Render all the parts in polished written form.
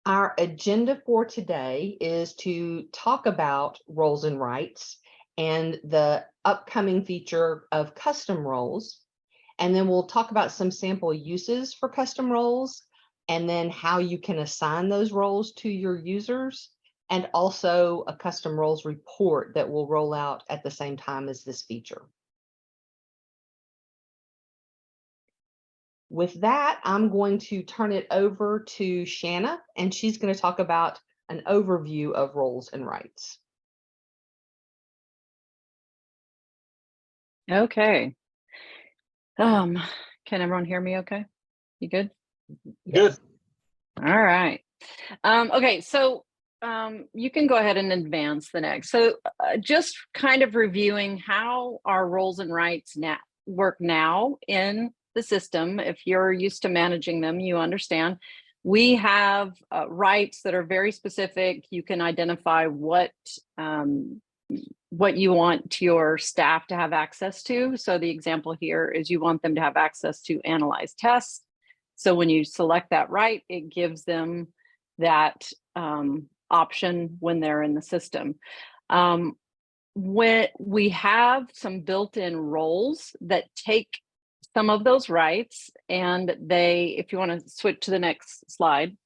Our agenda for today is to talk about roles and rights and the upcoming feature of custom roles. And then we'll talk about some sample uses for custom roles and then how you can assign those roles to your users, and also a custom roles report that will roll out at the same time as this feature. With that, I'm going to turn it over to Shanna, and she's going to talk about an overview of roles and rights. Okay. Can everyone hear me okay? You good? Good. All right. Okay, so you can go ahead and advance the next. So just kind of reviewing how our roles and rights now work now in the system. If you're used to managing them, you understand. We have rights that are very specific. You can identify what you want your staff to have access to. So the example here is you want them to have access to analyze tests. So when you select that right, it gives them that option when they're in the system. When we have some built-in roles that take some of those rights, and if you want to switch to the next slide,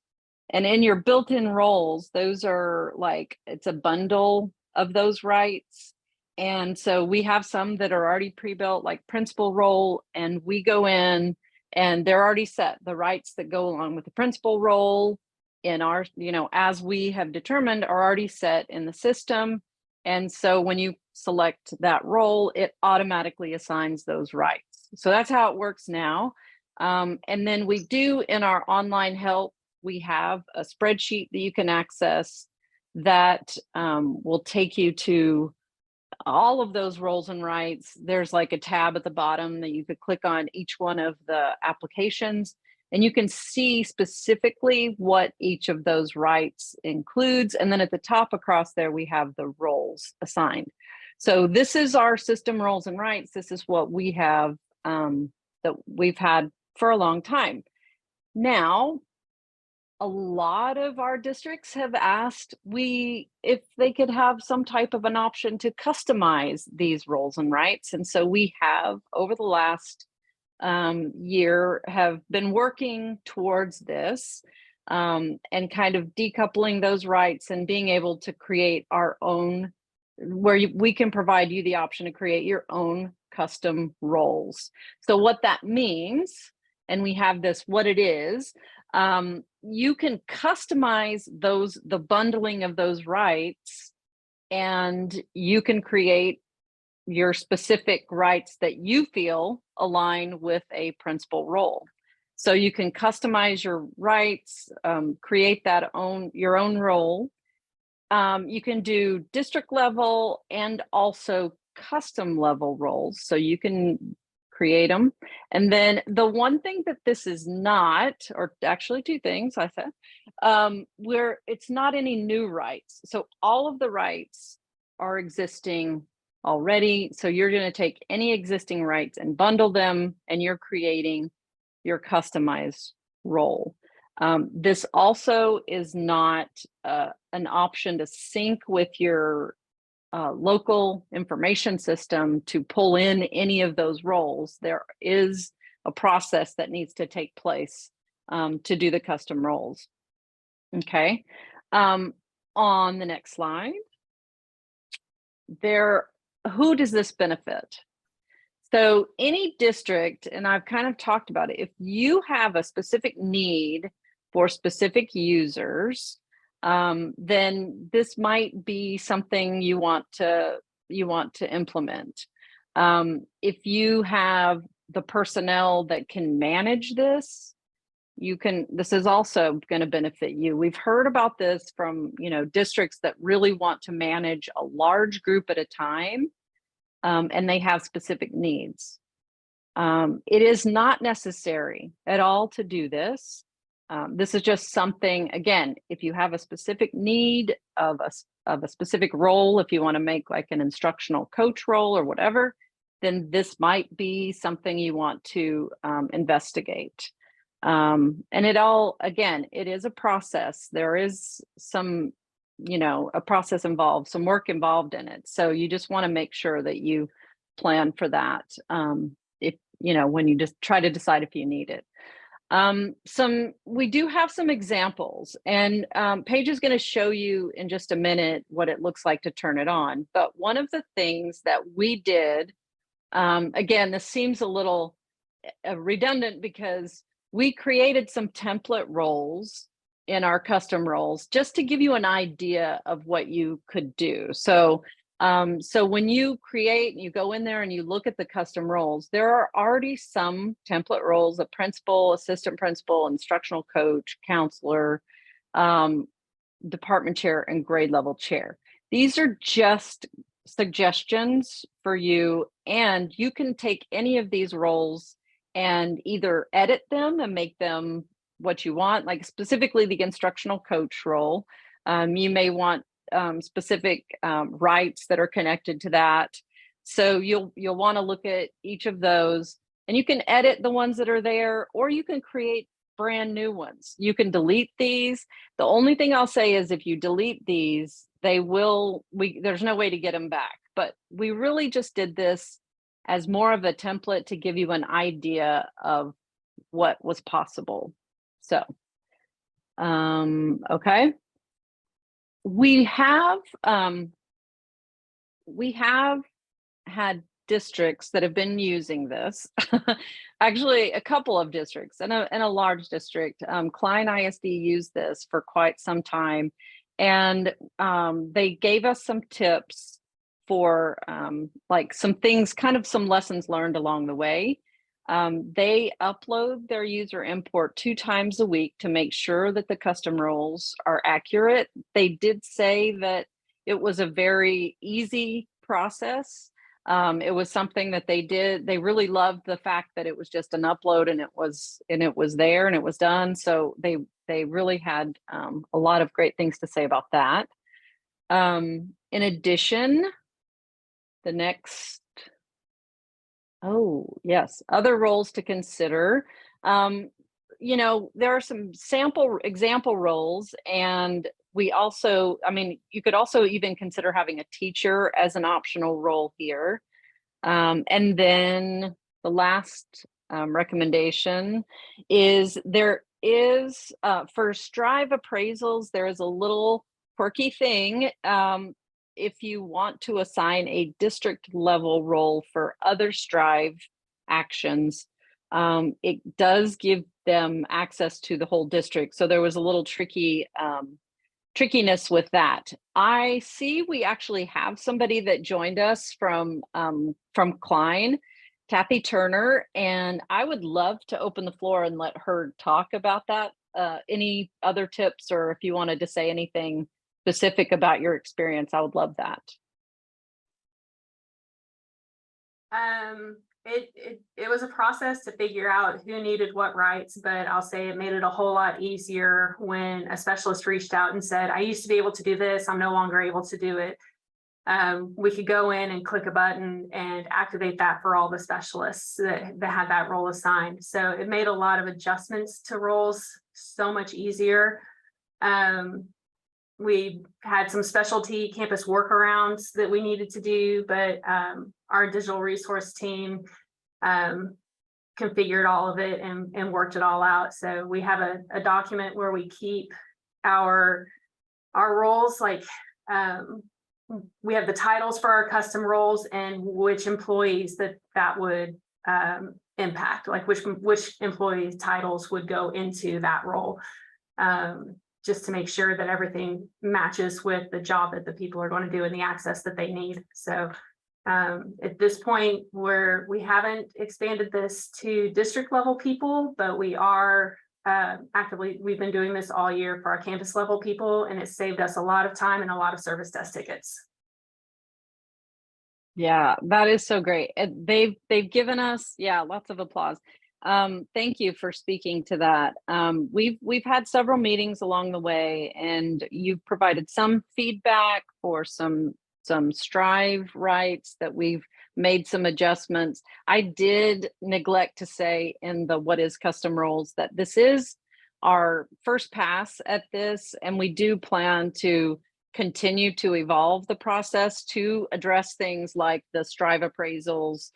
and in your built-in roles, those are like, it's a bundle of those rights. And so we have some that are already pre-built, like principal role, and we go in and they're already set. The rights that go along with the principal role in our, as we have determined, are already set in the system. And so when you select that role, it automatically assigns those rights. So that's how it works now. And then we do, in our online help, we have a spreadsheet that you can access that will take you to all of those roles and rights. There's like a tab at the bottom that you could click on each one of the applications, and you can see specifically what each of those rights includes. And then at the top across there, we have the roles assigned. So this is our system roles and rights. This is what we have that we've had for a long time. Now, a lot of our districts have asked if they could have some type of an option to customize these roles and rights. And so we have, over the last year, have been working towards this and kind of decoupling those rights and being able to create our own, where we can provide you the option to create your own custom roles. So what that means, and we have this, what it is, you can customize the bundling of those rights, and you can create your specific rights that you feel align with a principal role. So you can customize your rights, create your own role. You can do district level and also custom level roles. So you can create them. And then the one thing that this is not, or actually two things I said, where it's not any new rights. So all of the rights are existing already. So you're going to take any existing rights and bundle them, and you're creating your customized role. This also is not an option to sync with your local information system to pull in any of those roles. There is a process that needs to take place to do the custom roles. Okay. On the next slide, who does this benefit? So any district, and I've kind of talked about it, if you have a specific need for specific users, then this might be something you want to implement. If you have the personnel that can manage this, this is also going to benefit you. We've heard about this from districts that really want to manage a large group at a time, and they have specific needs. It is not necessary at all to do this. This is just something, again, if you have a specific need of a specific role, if you want to make like an instructional coach role or whatever, then this might be something you want to investigate. And it all, again, it is a process. There is some, a process involved, some work involved in it. So you just want to make sure that you plan for that. If, when you just try to decide if you need it. We do have some examples, and Paige is going to show you in just a minute what it looks like to turn it on. But one of the things that we did, again, this seems a little redundant because we created some template roles in our custom roles just to give you an idea of what you could do. So when you create, you go in there and you look at the custom roles, there are already some template roles: a principal, assistant principal, instructional coach, counselor, department chair, and grade level chair. These are just suggestions for you, and you can take any of these roles and either edit them and make them what you want, like specifically the instructional coach role. You may want specific rights that are connected to that. So you'll want to look at each of those, and you can edit the ones that are there, or you can create brand new ones. You can delete these. The only thing I'll say is if you delete these, there's no way to get them back. But we really just did this as more of a template to give you an idea of what was possible. So, okay. We have had districts that have been using this. Actually, a couple of districts and a large district. Klein ISD used this for quite some time, and they gave us some tips for like some things, kind of some lessons learned along the way. They upload their user import 2 times a week to make sure that the custom roles are accurate. They did say that it was a very easy process. It was something that they did. They really loved the fact that it was just an upload, and it was there and it was done. So they really had a lot of great things to say about that. In addition, the next, oh yes, other roles to consider. There are some example roles, and we also, you could also even consider having a teacher as an optional role here. And then the last recommendation is for Strive appraisals, there is a little quirky thing. If you want to assign a district level role for other Strive actions, it does give them access to the whole district. So there was a little trickiness with that. I see we actually have somebody that joined us from Klein, Kathy Turner, and I would love to open the floor and let her talk about that. Any other tips, or if you wanted to say anything specific about your experience, I would love that. It was a process to figure out who needed what rights, but I'll say it made it a whole lot easier when a specialist reached out and said, I used to be able to do this, I'm no longer able to do it. We could go in and click a button and activate that for all the specialists that had that role assigned. So it made a lot of adjustments to roles so much easier. We had some specialty campus workarounds that we needed to do, but our digital resource team configured all of it and worked it all out. So we have a document where we keep our roles, like we have the titles for our custom roles and which employees that would impact, like which employee titles would go into that role. Just to make sure that everything matches with the job that the people are going to do and the access that they need. So at this point, we haven't expanded this to district level people, but we are we've been doing this all year for our campus level people, and it saved us a lot of time and a lot of service desk tickets. Yeah, that is so great. They've given us, lots of applause. Thank you for speaking to that. We've had several meetings along the way, and you've provided some feedback for some some Strive rights that we've made some adjustments. I did neglect to say in the what is custom roles that this is our first pass at this, and we do plan to continue to evolve the process to address things like the Strive appraisals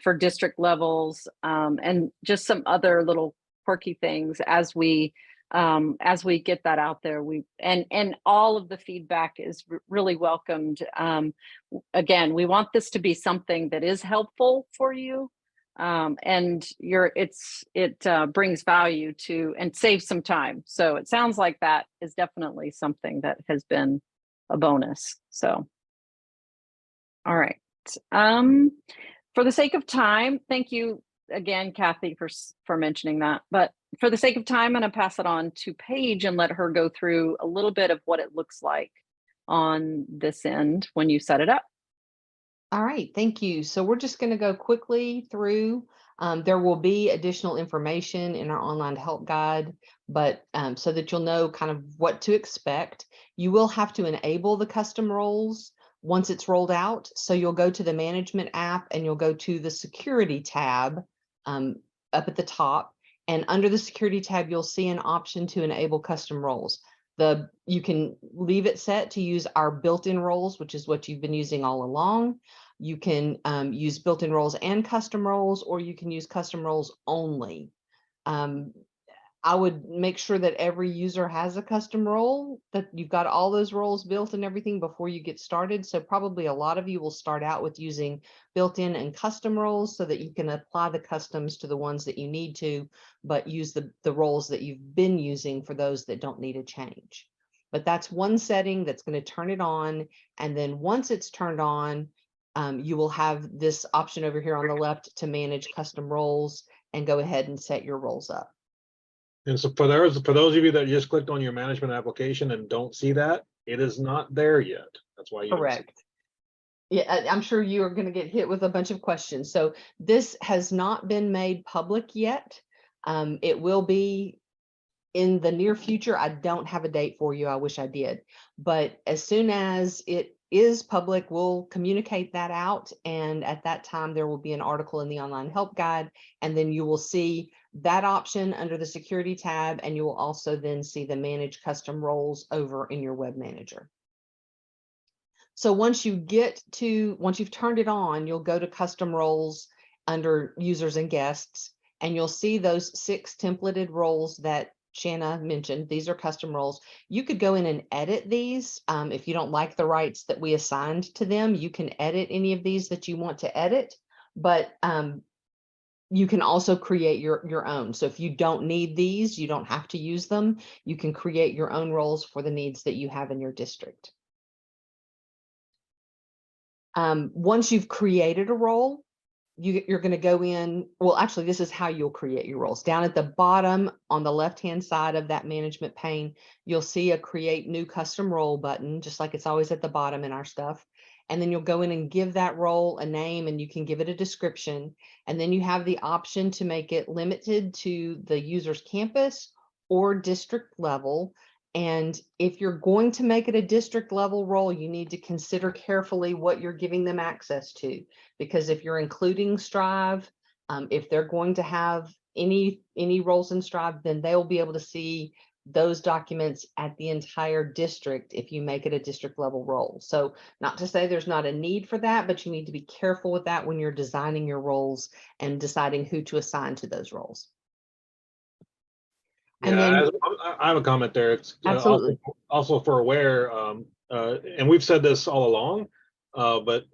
for district levels, and just some other little quirky things as we get that out there. And all of the feedback is really welcomed. Again, we want this to be something that is helpful for you, and it brings value to and saves some time. So it sounds like that is definitely something that has been a bonus. So, all right. For the sake of time, thank you again, Kathy, for mentioning that. But for the sake of time, I'm going to pass it on to Paige and let her go through a little bit of what it looks like on this end when you set it up. All right, thank you. So we're just going to go quickly through. There will be additional information in our online help guide, but so that you'll know kind of what to expect. You will have to enable the custom roles once it's rolled out. So you'll go to the management app and you'll go to the security tab up at the top. And under the security tab, you'll see an option to enable custom roles. You can leave it set to use our built-in roles, which is what you've been using all along. You can use built-in roles and custom roles, or you can use custom roles only. I would make sure that every user has a custom role, that you've got all those roles built and everything before you get started. So probably a lot of you will start out with using built-in and custom roles so that you can apply the customs to the ones that you need to, but use the roles that you've been using for those that don't need a change. But that's one setting that's going to turn it on. And then once it's turned on, you will have this option over here on the left to manage custom roles and go ahead and set your roles up. And so for those of you that just clicked on your management application and don't see that, it is not there yet. That's why you Correct. Yeah, I'm sure you are going to get hit with a bunch of questions. So this has not been made public yet. It will be in the near future. I don't have a date for you. I wish I did. But as soon as it is public, we'll communicate that out. And at that time, there will be an article in the online help guide. And then you will see that option under the security tab. And you will also then see the manage custom roles over in your web manager. So once you've turned it on, you'll go to custom roles under users and guests, and you'll see those 6 templated roles that Shanna mentioned. These are custom roles. You could go in and edit these. If you don't like the rights that we assigned to them, you can edit any of these that you want to edit, but you can also create your own. So if you don't need these, you don't have to use them. You can create your own roles for the needs that you have in your district. Once you've created a role, you're going to go in. Well, actually, this is how you'll create your roles. Down at the bottom on the left-hand side of that management pane, you'll see a create new custom role button, just like it's always at the bottom in our stuff. And then you'll go in and give that role a name, and you can give it a description. And then you have the option to make it limited to the user's campus or district level. And if you're going to make it a district level role, you need to consider carefully what you're giving them access to, because if you're including Strive, if they're going to have any roles in Strive, then they'll be able to see those documents at the entire district if you make it a district level role. So not to say there's not a need for that, but you need to be careful with that when you're designing your roles and deciding who to assign to those roles. Yeah, And then I have a comment there. It's absolutely also for aware, and we've said this all along, but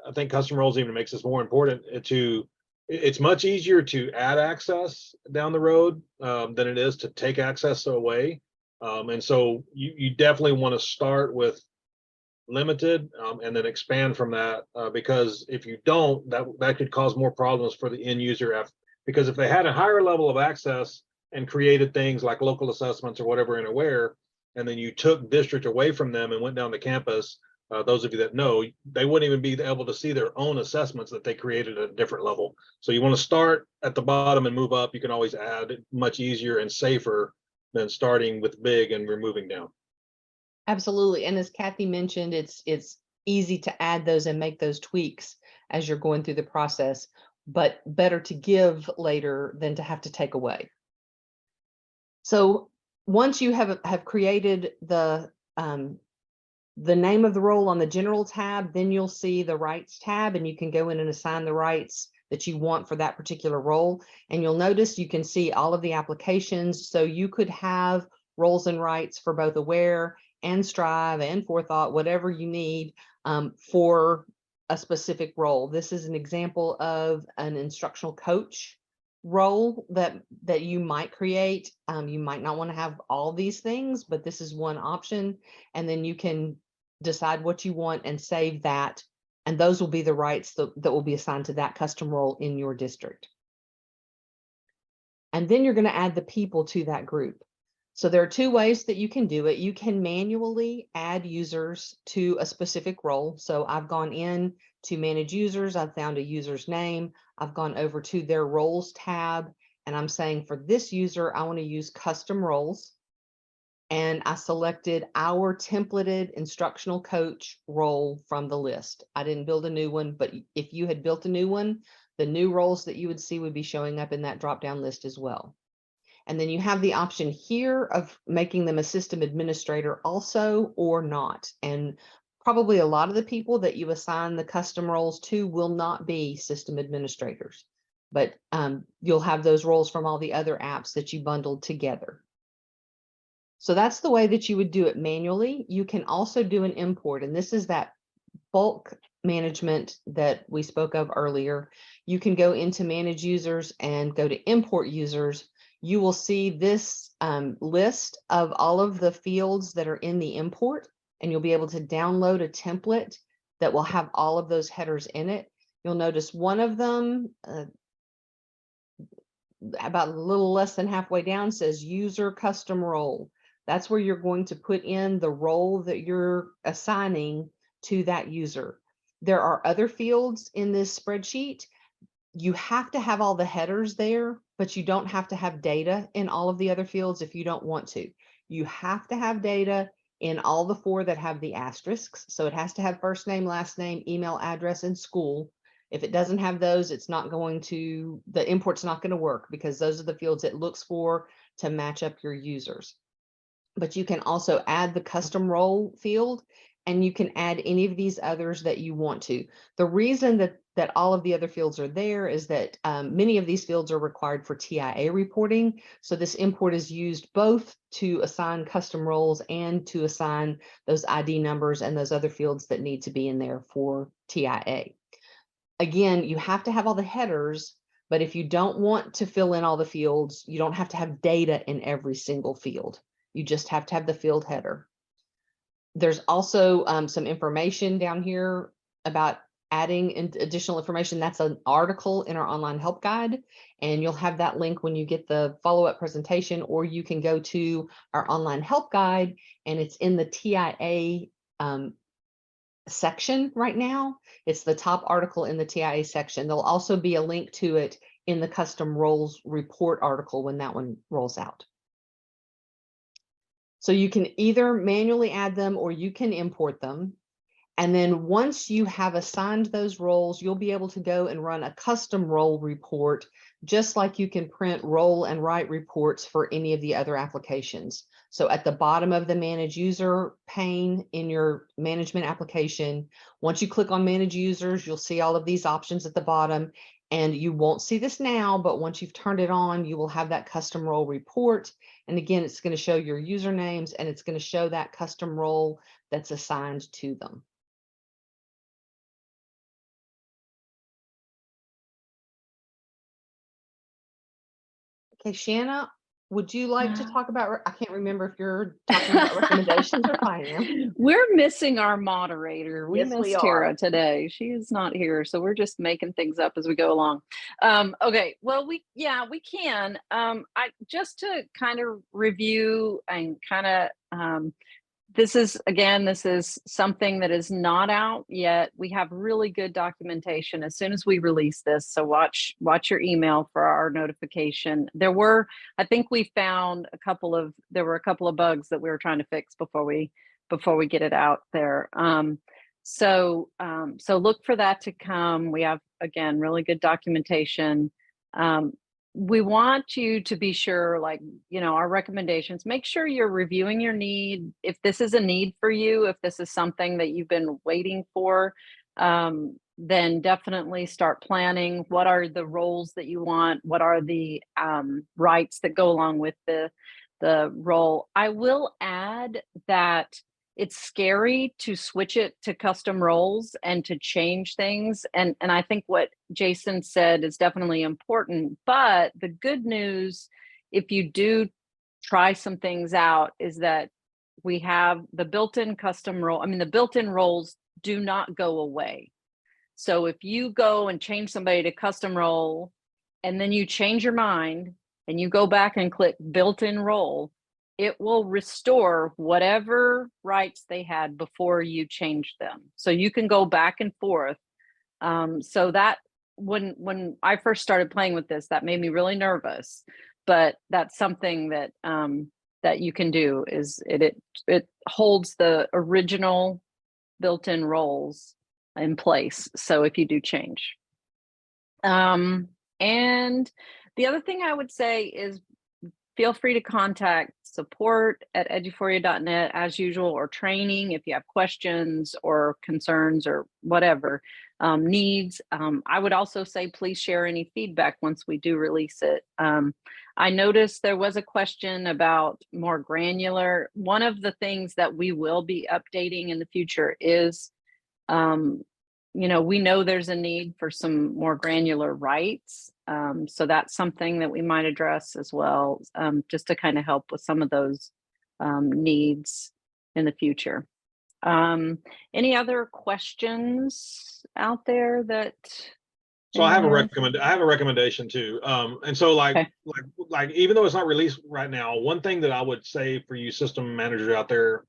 I think custom roles even makes this more important. It's much easier to add access down the road than it is to take access away. And so you definitely want to start with limited and then expand from that, because if you don't, that could cause more problems for the end user. Because if they had a higher level of access and created things like local assessments or whatever in Aware, and then you took district away from them and went down to campus, those of you that know, they wouldn't even be able to see their own assessments that they created at a different level. So you want to start at the bottom and move up. You can always add much easier and safer than starting with big and removing down. Absolutely. And as Kathy mentioned, it's easy to add those and make those tweaks as you're going through the process, but better to give later than to have to take away. So once you have created the name of the role on the general tab, then you'll see the rights tab, and you can go in and assign the rights that you want for that particular role. And you'll notice you can see all of the applications. So you could have roles and rights for both Aware and Strive and Forethought, whatever you need for a specific role. This is an example of an instructional coach role that you might create. You might not want to have all these things, but this is one option. And then you can decide what you want and save that. And those will be the rights that will be assigned to that custom role in your district. And then you're going to add the people to that group. So there are two ways that you can do it. You can manually add users to a specific role. So I've gone in to manage users. I've found a user's name. I've gone over to their roles tab, and I'm saying for this user, I want to use custom roles. And I selected our templated instructional coach role from the list. I didn't build a new one, but if you had built a new one, the new roles that you would see would be showing up in that drop-down list as well. And then you have the option here of making them a system administrator also or not. And probably a lot of the people that you assign the custom roles to will not be system administrators, but you'll have those roles from all the other apps that you bundled together. So that's the way that you would do it manually. You can also do an import, and this is that bulk management that we spoke of earlier. You can go into manage users and go to import users. You will see this list of all of the fields that are in the import, and you'll be able to download a template that will have all of those headers in it. You'll notice one of them, about a little less than halfway down, says user custom role. That's where you're going to put in the role that you're assigning to that user. There are other fields in this spreadsheet. You have to have all the headers there, but you don't have to have data in all of the other fields if you don't want to. You have to have data in all the 4 that have the asterisks. So it has to have first name, last name, email address, and school. If it doesn't have those, it's not going to, the import's not going to work, because those are the fields it looks for to match up your users. But you can also add the custom role field, and you can add any of these others that you want to. The reason that all of the other fields are there is that many of these fields are required for TIA reporting. So this import is used both to assign custom roles and to assign those ID numbers and those other fields that need to be in there for TIA. Again, you have to have all the headers, but if you don't want to fill in all the fields, you don't have to have data in every single field. You just have to have the field header. There's also some information down here about adding additional information. That's an article in our online help guide, and you'll have that link when you get the follow-up presentation, or you can go to our online help guide, and it's in the TIA section right now. It's the top article in the TIA section. There'll also be a link to it in the custom roles report article when that one rolls out. So you can either manually add them or you can import them. And then once you have assigned those roles, you'll be able to go and run a custom role report, just like you can print roll and write reports for any of the other applications. So at the bottom of the manage user pane in your management application, once you click on manage users, you'll see all of these options at the bottom. And you won't see this now, but once you've turned it on, you will have that custom role report. And again, it's going to show your usernames, and it's going to show that custom role that's assigned to them. Okay, Shanna, would you like to talk about, I can't remember if you're talking about recommendations or if I am. We're missing our moderator. We Yes, we missed are. Tara today. She is not here, so we're just making things up as we go along. Okay, well, we can. I just to kind of review and kind of this is something that is not out yet. We have really good documentation as soon as we release this. So watch your email for our notification. I think we found there were a couple of bugs that we were trying to fix before we get it out there. So, so look for that to come. We have, again, really good documentation. We want you to be sure, like, our recommendations, make sure you're reviewing your need. If this is a need for you, if this is something that you've been waiting for, then definitely start planning. What are the roles that you want? What are the rights that go along with the role? I will add that it's scary to switch it to custom roles and to change things. And I think what Jason said is definitely important. But the good news, if you do try some things out, is that we have the built-in custom role. I mean, the built-in roles do not go away. So if you go and change somebody to custom role, and then you change your mind and you go back and click built-in role, it will restore whatever rights they had before you changed them. So you can go back and forth. So that when I first started playing with this, that made me really nervous. But that's something that that you can do. Is it holds the original built-in roles in place. So if you do change, and the other thing I would say is, feel free to contact support@eduphoria.net as usual, or training if you have questions or concerns or whatever needs. I would also say, please share any feedback once we do release it. I noticed there was a question about more granular. One of the things that we will be updating in the future is, we know there's a need for some more granular rights. So that's something that we might address as well, just to kind of help with some of those needs in the future. Any other questions out there that? So I have a anyone has? recommendation too. And so Okay. like even though it's not released right now, one thing that I would say for you system managers out there,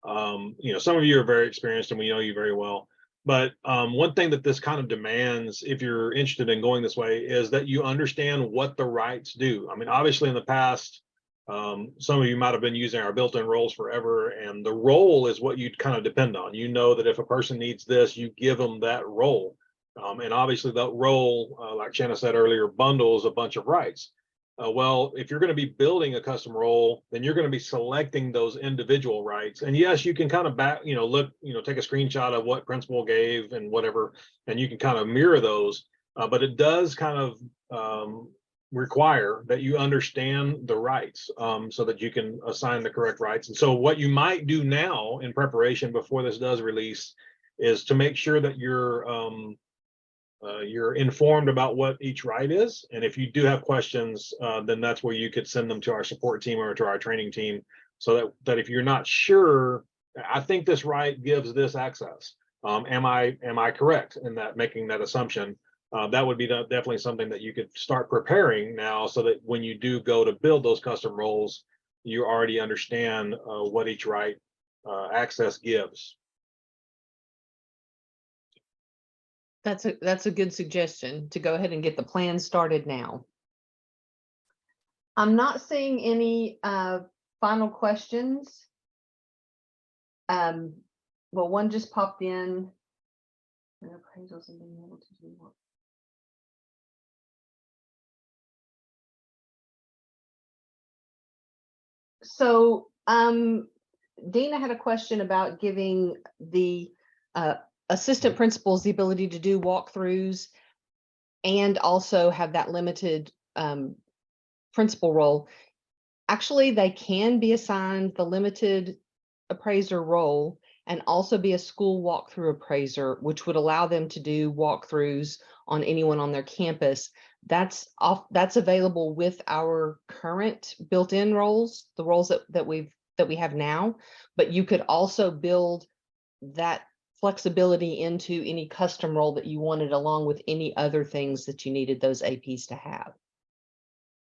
some of you are very experienced and we know you very well. But one thing that this kind of demands, if you're interested in going this way, is that you understand what the rights do. I mean, obviously in the past, some of you might have been using our built-in roles forever, and the role is what you'd kind of depend on. You know that if a person needs this, you give them that role. And obviously that role, like Shanna said earlier, bundles a bunch of rights. Well, if you're going to be building a custom role, then you're going to be selecting those individual rights. And yes, you can kind of look, take a screenshot of what principal gave and whatever, and you can kind of mirror those. But it does kind of require that you understand the rights so that you can assign the correct rights. And so what you might do now in preparation before this does release is to make sure that you're informed about what each right is. And if you do have questions, then that's where you could send them to our support team or to our training team, so that if you're not sure, I think this right gives this access. Am I correct in that, making that assumption? That would be definitely something that you could start preparing now, so that when you do go to build those custom roles, you already understand what each right access gives. That's a good suggestion, to go ahead and get the plan started now. I'm not seeing any final questions. Well, one just popped in. Appraisals and being able to do work. So Dina had a question about giving the assistant principals the ability to do walkthroughs and also have that limited principal role. Actually, they can be assigned the limited appraiser role and also be a school walkthrough appraiser, which would allow them to do walkthroughs on anyone on their campus. That's available with our current built-in roles, the roles that we have now. But you could also build that flexibility into any custom role that you wanted, along with any other things that you needed those APs to have.